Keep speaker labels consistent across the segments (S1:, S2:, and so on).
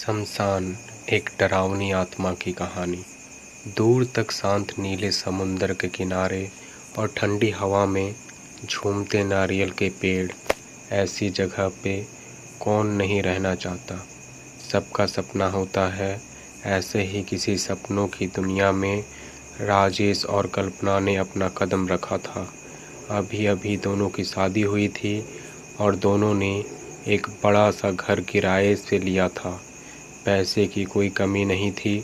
S1: शमशान, एक डरावनी आत्मा की कहानी। दूर तक शांत नीले समुंदर के किनारे और ठंडी हवा में झूमते नारियल के पेड़। ऐसी जगह पे कौन नहीं रहना चाहता। सबका सपना होता है। ऐसे ही किसी सपनों की दुनिया में राजेश और कल्पना ने अपना कदम रखा था। अभी अभी दोनों की शादी हुई थी और दोनों ने एक बड़ा सा घर किराए से लिया था। पैसे की कोई कमी नहीं थी।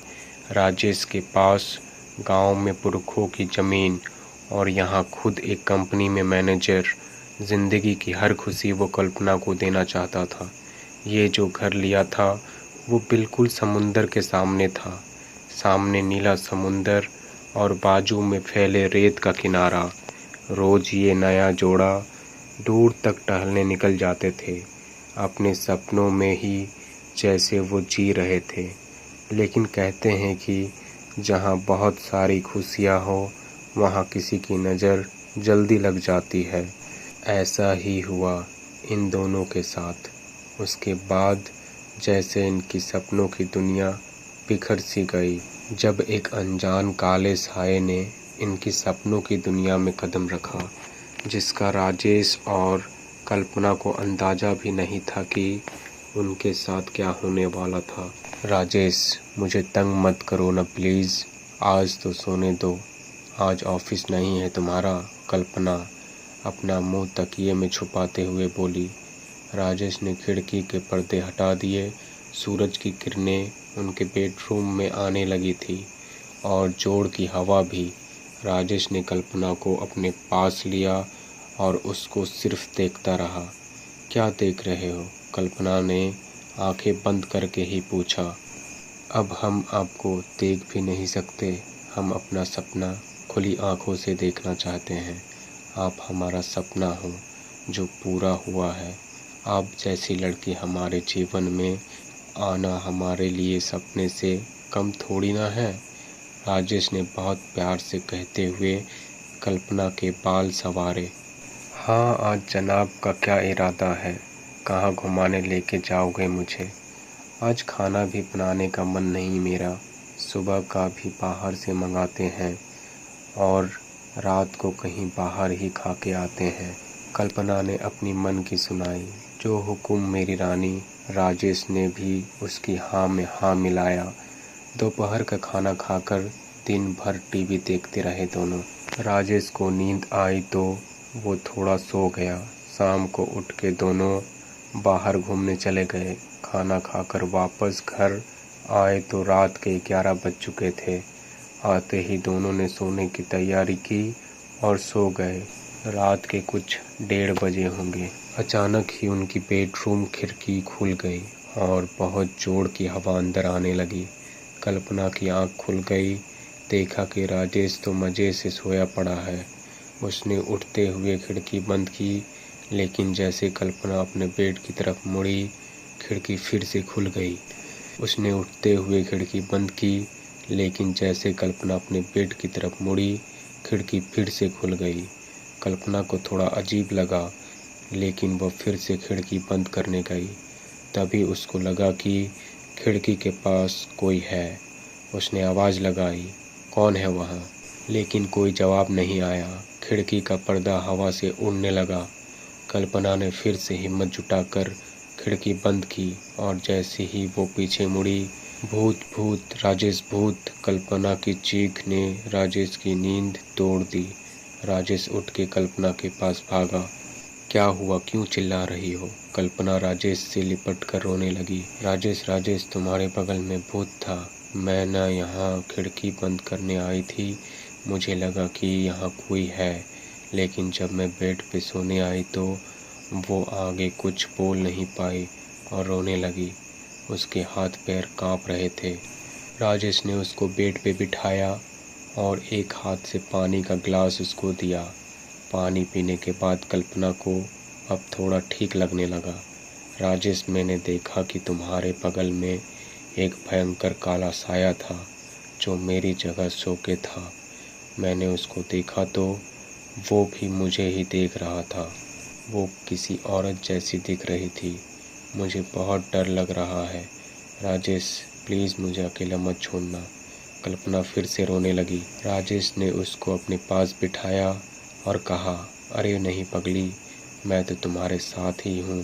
S1: राजेश के पास गांव में पुरखों की ज़मीन और यहाँ खुद एक कंपनी में मैनेजर। ज़िंदगी की हर खुशी वो कल्पना को देना चाहता था। ये जो घर लिया था वो बिल्कुल समुंदर के सामने था। सामने नीला समुंदर और बाजू में फैले रेत का किनारा। रोज़ ये नया जोड़ा दूर तक टहलने निकल जाते थे, अपने सपनों में ही जैसे वो जी रहे थे। लेकिन कहते हैं कि जहाँ बहुत सारी खुशियाँ हो वहाँ किसी की नज़र जल्दी लग जाती है। ऐसा ही हुआ इन दोनों के साथ। उसके बाद जैसे इनकी सपनों की दुनिया बिखर सी गई, जब एक अनजान काले साये ने इनकी सपनों की दुनिया में कदम रखा, जिसका राजेश और कल्पना को अंदाज़ा भी नहीं था कि उनके साथ क्या होने वाला था। राजेश, मुझे तंग मत करो ना प्लीज़, आज तो सोने दो। आज ऑफिस नहीं है तुम्हारा, कल्पना अपना मुंह तकिए में छुपाते हुए बोली। राजेश ने खिड़की के पर्दे हटा दिए। सूरज की किरणें उनके बेडरूम में आने लगी थी और जोड़ की हवा भी। राजेश ने कल्पना को अपने पास लिया और उसको सिर्फ देखता रहा। क्या देख रहे हो? कल्पना ने आंखें बंद करके ही पूछा। अब हम आपको देख भी नहीं सकते। हम अपना सपना खुली आंखों से देखना चाहते हैं। आप हमारा सपना हो जो पूरा हुआ है। आप जैसी लड़की हमारे जीवन में आना हमारे लिए सपने से कम थोड़ी ना है। राजेश ने बहुत प्यार से कहते हुए कल्पना के बाल संवारे। हाँ, आज जनाब का क्या इरादा है? कहाँ घुमाने लेके जाओगे मुझे? आज खाना भी बनाने का मन नहीं मेरा। सुबह का भी बाहर से मंगाते हैं और रात को कहीं बाहर ही खा के आते हैं। कल्पना ने अपनी मन की सुनाई। जो हुक्म मेरी रानी। राजेश ने भी उसकी हाँ में हाँ मिलाया। दोपहर का खाना खाकर दिन भर टीवी देखते रहे दोनों। राजेश को नींद आई तो वो थोड़ा सो गया। शाम को उठ के दोनों बाहर घूमने चले गए। खाना खाकर वापस घर आए तो रात के 11 बज चुके थे। आते ही दोनों ने सोने की तैयारी की और सो गए। रात के कुछ 1:30 बजे होंगे। अचानक ही उनकी बेडरूम खिड़की खुल गई और बहुत जोर की हवा अंदर आने लगी। कल्पना की आंख खुल गई। देखा कि राजेश तो मज़े से सोया पड़ा है। उसने उठते हुए खिड़की बंद की, लेकिन जैसे कल्पना अपने बेड की तरफ मुड़ी, खिड़की फिर से खुल गई। उसने उठते हुए खिड़की बंद की, लेकिन जैसे कल्पना अपने बेड की तरफ मुड़ी, खिड़की फिर से खुल गई। कल्पना को थोड़ा अजीब लगा, लेकिन वह फिर से खिड़की बंद करने गई। तभी उसको लगा कि खिड़की के पास कोई है। उसने आवाज़ लगाई, कौन है वहाँ? लेकिन कोई जवाब नहीं आया। खिड़की का पर्दा हवा से उड़ने लगा। कल्पना ने फिर से हिम्मत जुटाकर खिड़की बंद की और जैसे ही वो पीछे मुड़ी, भूत भूत राजेश भूत, कल्पना की चीख ने राजेश की नींद तोड़ दी। राजेश उठ के कल्पना के पास भागा। क्या हुआ? क्यों चिल्ला रही हो? कल्पना राजेश से लिपट कर रोने लगी। राजेश राजेश, तुम्हारे बगल में भूत था। मैं न यहाँ खिड़की बंद करने आई थी। मुझे लगा कि यहाँ कोई है, लेकिन जब मैं बेड पे सोने आई तो वो आगे कुछ बोल नहीं पाई और रोने लगी। उसके हाथ पैर कांप रहे थे। राजेश ने उसको बेड पे बिठाया और एक हाथ से पानी का गिलास उसको दिया। पानी पीने के बाद कल्पना को अब थोड़ा ठीक लगने लगा। राजेश, मैंने देखा कि तुम्हारे बगल में एक भयंकर काला साया था जो मेरी जगह सो के था। मैंने उसको देखा तो वो भी मुझे ही देख रहा था। वो किसी औरत जैसी दिख रही थी। मुझे बहुत डर लग रहा है। राजेश प्लीज़ मुझे अकेला मत छोड़ना। कल्पना फिर से रोने लगी। राजेश ने उसको अपने पास बिठाया और कहा, अरे नहीं पगली, मैं तो तुम्हारे साथ ही हूँ,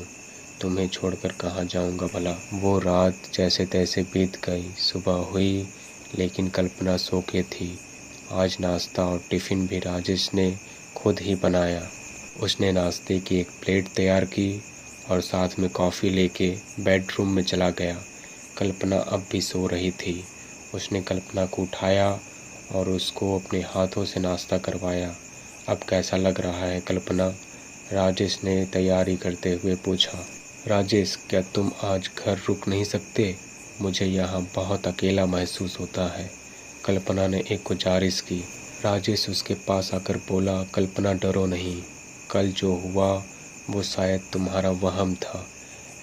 S1: तुम्हें छोड़कर कहाँ जाऊँगा भला। वो रात जैसे तैसे बीत गई। सुबह हुई लेकिन कल्पना सो के थी। आज नाश्ता और टिफ़िन भी राजेश ने खुद ही बनाया। उसने नाश्ते की एक प्लेट तैयार की और साथ में कॉफ़ी लेके बेडरूम में चला गया। कल्पना अब भी सो रही थी। उसने कल्पना को उठाया और उसको अपने हाथों से नाश्ता करवाया। अब कैसा लग रहा है कल्पना? राजेश ने तैयारी करते हुए पूछा। राजेश, क्या तुम आज घर रुक नहीं सकते? मुझे यहाँ बहुत अकेला महसूस होता है, कल्पना ने एक गुजारिश की। राजेश उसके पास आकर बोला, कल्पना डरो नहीं, कल जो हुआ वो शायद तुम्हारा वहम था।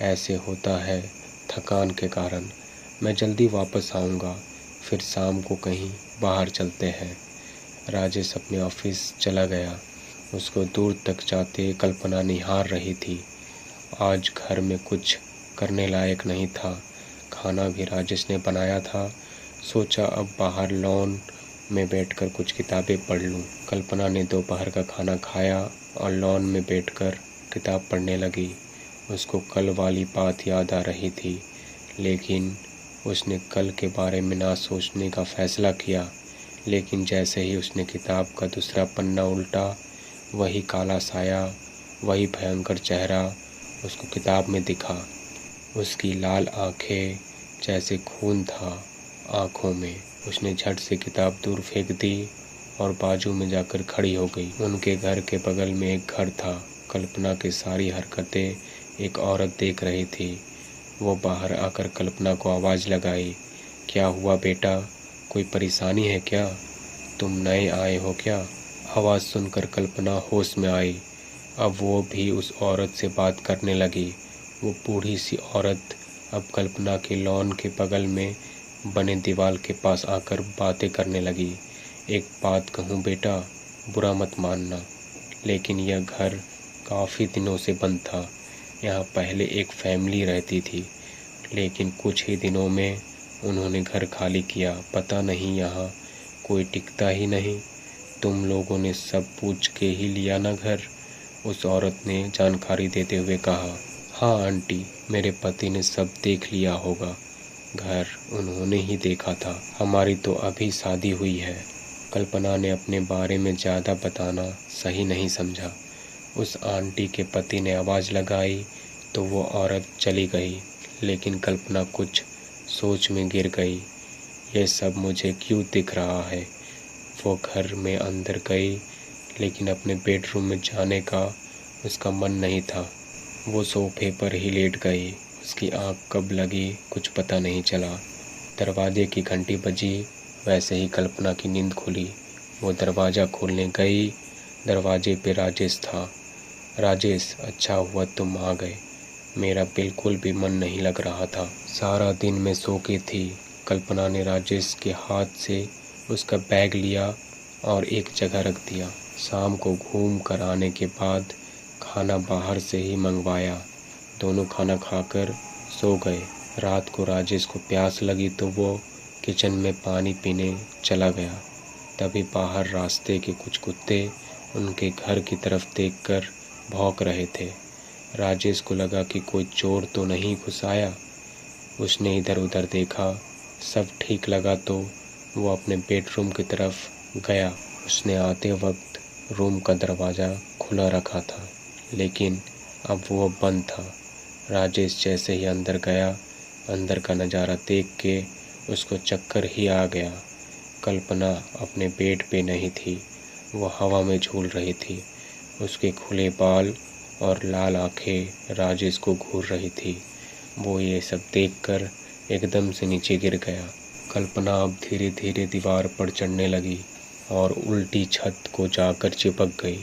S1: ऐसे होता है थकान के कारण। मैं जल्दी वापस आऊँगा, फिर शाम को कहीं बाहर चलते हैं। राजेश अपने ऑफिस चला गया। उसको दूर तक जाते कल्पना निहार रही थी। आज घर में कुछ करने लायक नहीं था। खाना भी राजेश ने बनाया था। सोचा अब बाहर लॉन में बैठकर कुछ किताबें पढ़ लूँ। कल्पना ने दोपहर का खाना खाया और लॉन में बैठकर किताब पढ़ने लगी। उसको कल वाली बात याद आ रही थी, लेकिन उसने कल के बारे में ना सोचने का फैसला किया। लेकिन जैसे ही उसने किताब का दूसरा पन्ना उल्टा, वही काला साया, वही भयंकर चेहरा उसको किताब में दिखा। उसकी लाल आंखें, जैसे खून था आंखों में। उसने झट से किताब दूर फेंक दी और बाजू में जाकर खड़ी हो गई। उनके घर के बगल में एक घर था। कल्पना की सारी हरकतें एक औरत देख रही थी। वो बाहर आकर कल्पना को आवाज़ लगाई, क्या हुआ बेटा, कोई परेशानी है क्या? तुम नए आए हो क्या? आवाज़ सुनकर कल्पना होश में आई। अब वो भी उस औरत से बात करने लगी। वो बूढ़ी सी औरत अब कल्पना के लॉन के बगल में बने दीवार के पास आकर बातें करने लगी। एक बात कहूँ बेटा, बुरा मत मानना, लेकिन यह घर काफ़ी दिनों से बंद था। यहाँ पहले एक फैमिली रहती थी, लेकिन कुछ ही दिनों में उन्होंने घर खाली किया। पता नहीं यहाँ कोई टिकता ही नहीं। तुम लोगों ने सब पूछ के ही लिया ना घर? उस औरत ने जानकारी देते हुए कहा। हाँ आंटी, मेरे पति ने सब देख लिया होगा। घर उन्होंने ही देखा था। हमारी तो अभी शादी हुई है। कल्पना ने अपने बारे में ज़्यादा बताना सही नहीं समझा। उस आंटी के पति ने आवाज़ लगाई तो वो औरत चली गई। लेकिन कल्पना कुछ सोच में गिर गई। ये सब मुझे क्यों दिख रहा है? वो घर में अंदर गई, लेकिन अपने बेडरूम में जाने का उसका मन नहीं था। वो सोफे पर ही लेट गई। उसकी आंख कब लगी कुछ पता नहीं चला। दरवाजे की घंटी बजी, वैसे ही कल्पना की नींद खुली। वो दरवाज़ा खोलने गई। दरवाजे पे राजेश था। राजेश, अच्छा हुआ तुम आ गए। मेरा बिल्कुल भी मन नहीं लग रहा था। सारा दिन मैं सो के थी। कल्पना ने राजेश के हाथ से उसका बैग लिया और एक जगह रख दिया। शाम को घूम कर आने के बाद खाना बाहर से ही मंगवाया। दोनों खाना खाकर सो गए। रात को राजेश को प्यास लगी तो वो किचन में पानी पीने चला गया। तभी बाहर रास्ते के कुछ कुत्ते उनके घर की तरफ देखकर भौंक रहे थे। राजेश को लगा कि कोई चोर तो नहीं घुस आया। उसने इधर उधर देखा, सब ठीक लगा तो वो अपने बेडरूम की तरफ गया। उसने आते वक्त रूम का दरवाज़ा खुला रखा था, लेकिन अब वो बंद था। राजेश जैसे ही अंदर गया, अंदर का नज़ारा देख के उसको चक्कर ही आ गया। कल्पना अपने बेड पे नहीं थी, वो हवा में झूल रही थी। उसके खुले बाल और लाल आंखें राजेश को घूर रही थी। वो ये सब देखकर एकदम से नीचे गिर गया। कल्पना अब धीरे धीरे दीवार पर चढ़ने लगी और उल्टी छत को जाकर चिपक गई।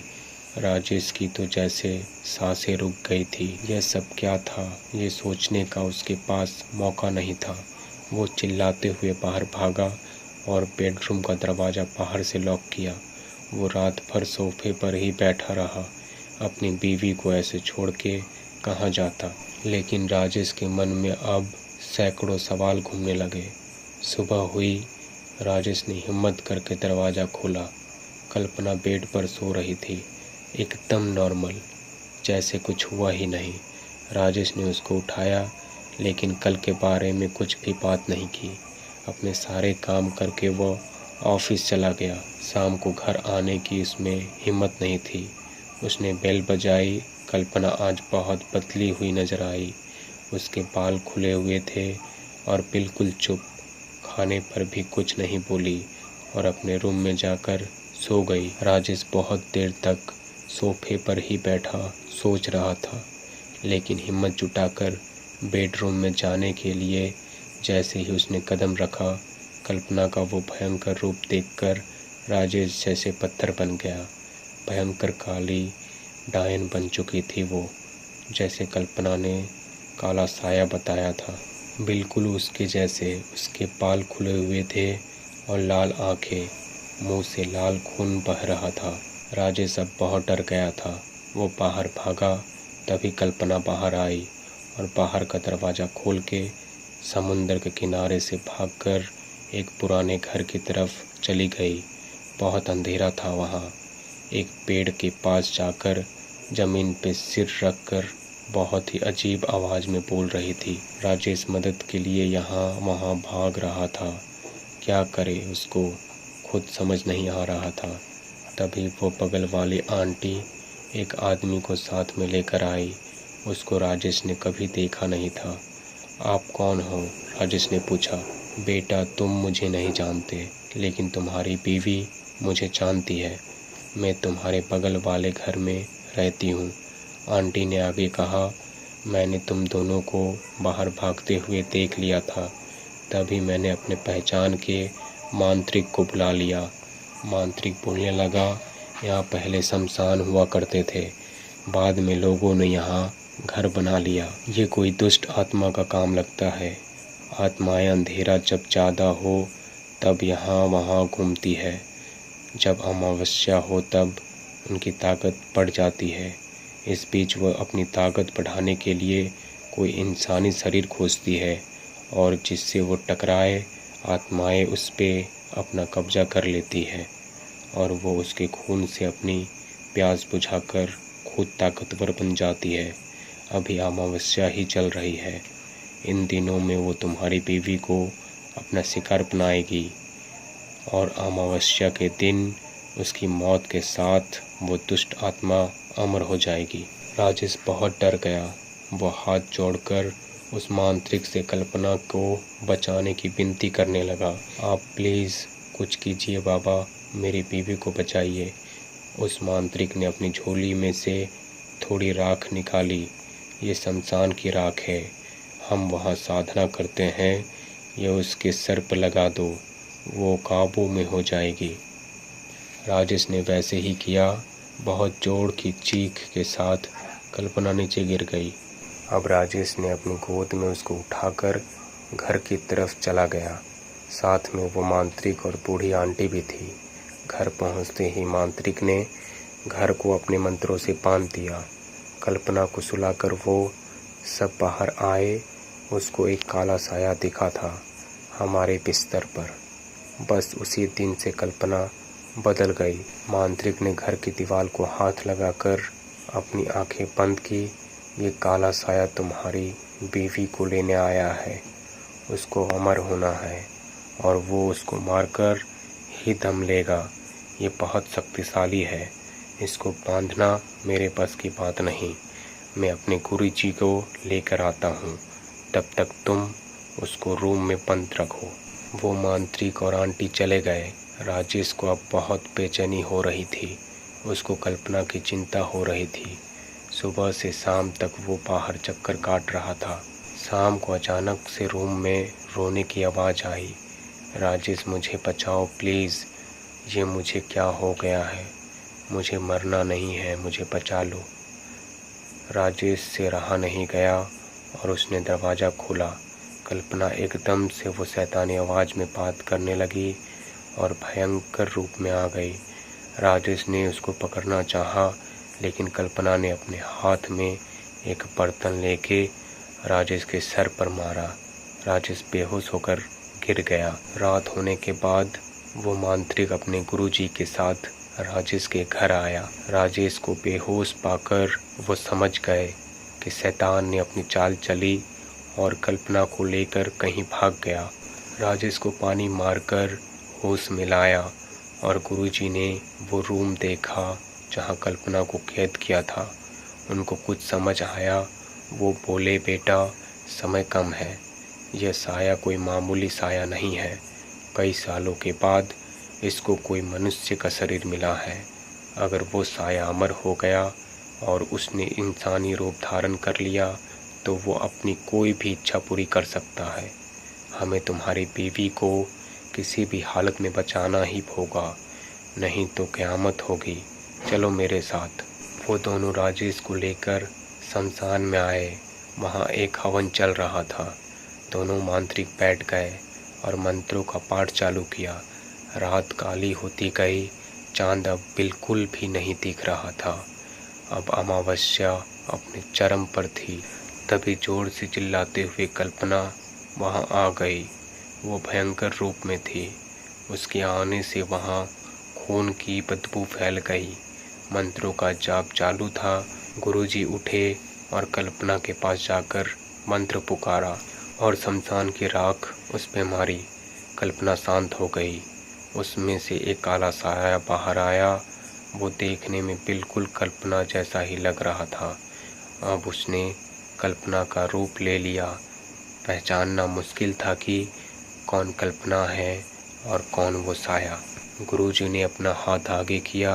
S1: राजेश की तो जैसे सांसें रुक गई थी। यह सब क्या था, ये सोचने का उसके पास मौका नहीं था। वो चिल्लाते हुए बाहर भागा और बेडरूम का दरवाज़ा बाहर से लॉक किया। वो रात भर सोफे पर ही बैठा रहा। अपनी बीवी को ऐसे छोड़ के कहाँ जाता। लेकिन राजेश के मन में अब सैकड़ों सवाल घूमने लगे। सुबह हुई। राजेश ने हिम्मत करके दरवाज़ा खोला। कल्पना बेड पर सो रही थी, एकदम नॉर्मल, जैसे कुछ हुआ ही नहीं। राजेश ने उसको उठाया, लेकिन कल के बारे में कुछ भी बात नहीं की। अपने सारे काम करके वो ऑफिस चला गया। शाम को घर आने की उसमें हिम्मत नहीं थी। उसने बेल बजाई। कल्पना आज बहुत बदली हुई नजर आई। उसके बाल खुले हुए थे और बिल्कुल चुप। खाने पर भी कुछ नहीं बोली और अपने रूम में जाकर सो गई। राजेश बहुत देर तक सोफे पर ही बैठा सोच रहा था, लेकिन हिम्मत जुटाकर बेडरूम में जाने के लिए जैसे ही उसने कदम रखा, कल्पना का वो भयंकर रूप देखकर राजेश जैसे पत्थर बन गया। भयंकर काली डायन बन चुकी थी वो, जैसे कल्पना ने काला साया बताया था, बिल्कुल उसके जैसे। उसके बाल खुले हुए थे और लाल आंखें, मुंह से लाल खून बह रहा था। राजेश अब बहुत डर गया था। वो बाहर भागा, तभी कल्पना बाहर आई और बाहर का दरवाज़ा खोल के समुंदर के किनारे से भागकर एक पुराने घर की तरफ चली गई। बहुत अंधेरा था वहाँ। एक पेड़ के पास जाकर जमीन पे सिर रखकर बहुत ही अजीब आवाज़ में बोल रही थी। राजेश मदद के लिए यहाँ वहाँ भाग रहा था। क्या करे उसको खुद समझ नहीं आ रहा था। तभी वो बगल वाली आंटी एक आदमी को साथ में लेकर आई। उसको राजेश ने कभी देखा नहीं था। आप कौन हो? राजेश ने पूछा। बेटा, तुम मुझे नहीं जानते, लेकिन तुम्हारी बीवी मुझे जानती है। मैं तुम्हारे बगल वाले घर में रहती हूँ। आंटी ने आगे कहा, मैंने तुम दोनों को बाहर भागते हुए देख लिया था। तभी मैंने अपने पहचान के मांत्रिक को बुला लिया। मांत्रिक बोलने लगा, यहाँ पहले शमशान हुआ करते थे, बाद में लोगों ने यहाँ घर बना लिया। ये कोई दुष्ट आत्मा का काम लगता है। आत्माएं अंधेरा जब ज़्यादा हो तब यहाँ वहाँ घूमती है। जब अमावस्या हो तब उनकी ताकत बढ़ जाती है। इस बीच वह अपनी ताकत बढ़ाने के लिए कोई इंसानी शरीर खोजती है और जिससे वो टकराए आत्माएं उस पर अपना कब्जा कर लेती है और वो उसके खून से अपनी प्यास बुझाकर खुद ताकतवर बन जाती है। अभी अमावस्या ही चल रही है। इन दिनों में वो तुम्हारी बीवी को अपना शिकार बनाएगी और अमावस्या के दिन उसकी मौत के साथ वो दुष्ट आत्मा अमर हो जाएगी। राजेश बहुत डर गया। वो हाथ जोड़कर उस मांत्रिक से कल्पना को बचाने की विनती करने लगा। आप प्लीज़ कुछ कीजिए बाबा, मेरी बीवी को बचाइए। उस मांत्रिक ने अपनी झोली में से थोड़ी राख निकाली। ये शमशान की राख है, हम वहाँ साधना करते हैं, ये उसके सर पर लगा दो, वो काबू में हो जाएगी। राजेश ने वैसे ही किया। बहुत जोर की चीख के साथ कल्पना नीचे गिर गई। अब राजेश ने अपनी गोद में उसको उठाकर घर की तरफ चला गया। साथ में वो मांत्रिक और बूढ़ी आंटी भी थी। घर पहुंचते ही मांत्रिक ने घर को अपने मंत्रों से बांध दिया। कल्पना को सुलाकर वो सब बाहर आए। उसको एक काला साया दिखा था हमारे बिस्तर पर। बस उसी दिन से कल्पना बदल गई। मांत्रिक ने घर की दीवार को हाथ लगाकर अपनी आंखें बंद की। ये काला साया तुम्हारी बीवी को लेने आया है, उसको अमर होना है और वो उसको मारकर ही दम लेगा। ये बहुत शक्तिशाली है, इसको बांधना मेरे बस की बात नहीं। मैं अपने गुरु जी को लेकर आता हूँ, तब तक तुम उसको रूम में बंद रखो। वो मांत्रिक और आंटी चले गए। राजेश को अब बहुत बेचैनी हो रही थी। उसको कल्पना की चिंता हो रही थी। सुबह से शाम तक वो बाहर चक्कर काट रहा था। शाम को अचानक से रूम में रोने की आवाज़ आई। राजेश, मुझे बचाओ प्लीज़, ये मुझे क्या हो गया है, मुझे मरना नहीं है, मुझे बचा लो। राजेश से रहा नहीं गया और उसने दरवाज़ा खोला। कल्पना एकदम से वो शैतानी आवाज़ में बात करने लगी और भयंकर रूप में आ गई। राजेश ने उसको पकड़ना चाहा, लेकिन कल्पना ने अपने हाथ में एक बर्तन लेके राजेश के सर पर मारा। राजेश बेहोश होकर गिर गया। रात होने के बाद वो मांत्रिक अपने गुरुजी के साथ राजेश के घर आया। राजेश को बेहोश पाकर वो समझ गए कि शैतान ने अपनी चाल चली और कल्पना को लेकर कहीं भाग गया। राजेश को पानी मारकर होश में लाया और गुरुजी ने वो रूम देखा जहाँ कल्पना को कैद किया था। उनको कुछ समझ आया। वो बोले, बेटा समय कम है, यह साया कोई मामूली साया नहीं है। कई सालों के बाद इसको कोई मनुष्य का शरीर मिला है। अगर वो साया अमर हो गया और उसने इंसानी रूप धारण कर लिया तो वो अपनी कोई भी इच्छा पूरी कर सकता है। हमें तुम्हारी बीवी को किसी भी हालत में बचाना ही होगा, नहीं तो क़यामत होगी। चलो मेरे साथ। वो दोनों राजेश को लेकर शमशान में आए। वहाँ एक हवन चल रहा था। दोनों मांत्रिक बैठ गए और मंत्रों का पाठ चालू किया। रात काली होती गई। चांद अब बिल्कुल भी नहीं दिख रहा था। अब अमावस्या अपने चरम पर थी। तभी जोर से चिल्लाते हुए कल्पना वहाँ आ गई। वो भयंकर रूप में थी। उसके आने से वहाँ खून की बदबू फैल गई। मंत्रों का जाप चालू था। गुरुजी उठे और कल्पना के पास जाकर मंत्र पुकारा और शमशान की राख उस पे मारी। कल्पना शांत हो गई। उसमें से एक काला साया बाहर आया। वो देखने में बिल्कुल कल्पना जैसा ही लग रहा था। अब उसने कल्पना का रूप ले लिया। पहचानना मुश्किल था कि कौन कल्पना है और कौन वो साया। गुरुजी ने अपना हाथ आगे किया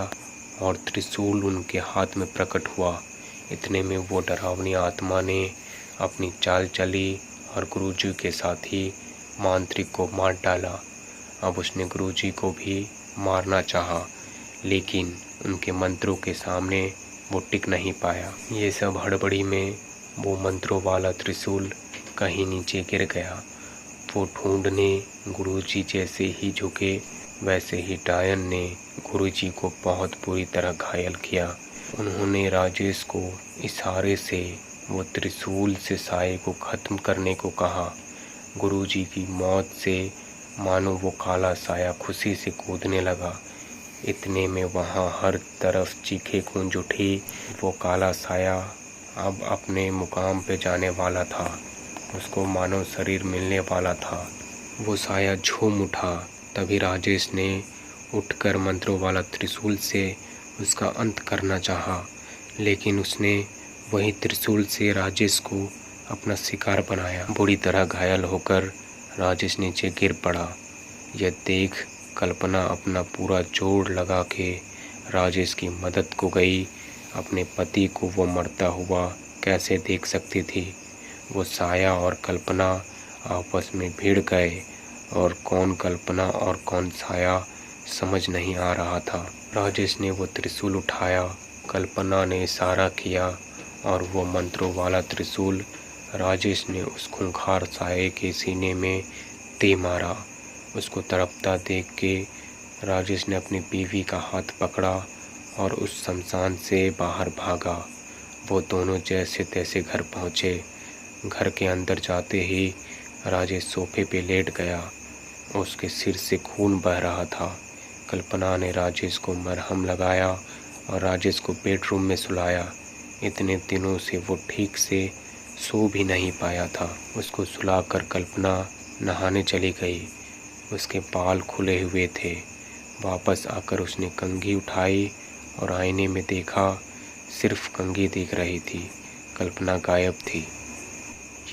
S1: और त्रिशूल उनके हाथ में प्रकट हुआ। इतने में वो डरावनी आत्मा ने अपनी चाल चली और गुरुजी के साथ ही मांत्रिक को मार डाला। अब उसने गुरुजी को भी मारना चाहा, लेकिन उनके मंत्रों के सामने वो टिक नहीं पाया। ये सब हड़बड़ी में वो मंत्रों वाला त्रिशूल कहीं नीचे गिर गया। वो ढूंढने गुरुजी जैसे ही झुके, वैसे ही डायन ने गुरुजी को बहुत बुरी तरह घायल किया। उन्होंने राजेश को इशारे से वो त्रिशूल से साये को ख़त्म करने को कहा। गुरुजी की मौत से मानो वो काला साया खुशी से कूदने लगा। इतने में वहाँ हर तरफ चीखें गूंज उठी। वो काला साया अब अपने मुकाम पे जाने वाला था। उसको मानव शरीर मिलने वाला था। वो साया झूम उठा। तभी राजेश ने उठकर मंत्रों वाला त्रिशूल से उसका अंत करना चाहा, लेकिन उसने वही त्रिशूल से राजेश को अपना शिकार बनाया। बुरी तरह घायल होकर राजेश नीचे गिर पड़ा। यह देख कल्पना अपना पूरा जोर लगा के राजेश की मदद को गई। अपने पति को वो मरता हुआ कैसे देख सकती थी। वो साया और कल्पना आपस में भिड़ गए और कौन कल्पना और कौन साया समझ नहीं आ रहा था। राजेश ने वो त्रिशूल उठाया। कल्पना ने इशारा किया और वो मंत्रों वाला त्रिशूल राजेश ने उस खूंखार साये के सीने में दे मारा। उसको तड़पता देख के राजेश ने अपनी बीवी का हाथ पकड़ा और उस शमशान से बाहर भागा। वो दोनों जैसे तैसे घर पहुँचे। घर के अंदर जाते ही राजेश सोफे पे लेट गया। उसके सिर से खून बह रहा था। कल्पना ने राजेश को मरहम लगाया और राजेश को बेडरूम में सुलाया। इतने दिनों से वो ठीक से सो भी नहीं पाया था। उसको सुलाकर कल्पना नहाने चली गई। उसके बाल खुले हुए थे। वापस आकर उसने कंघी उठाई और आईने में देखा, सिर्फ कंघी दिख रही थी। कल्पना गायब थी।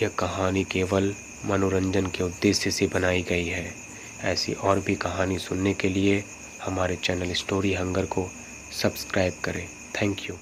S1: यह कहानी केवल मनोरंजन के उद्देश्य से बनाई गई है। ऐसी और भी कहानी सुनने के लिए हमारे चैनल स्टोरी हंगर को सब्सक्राइब करें। Thank you.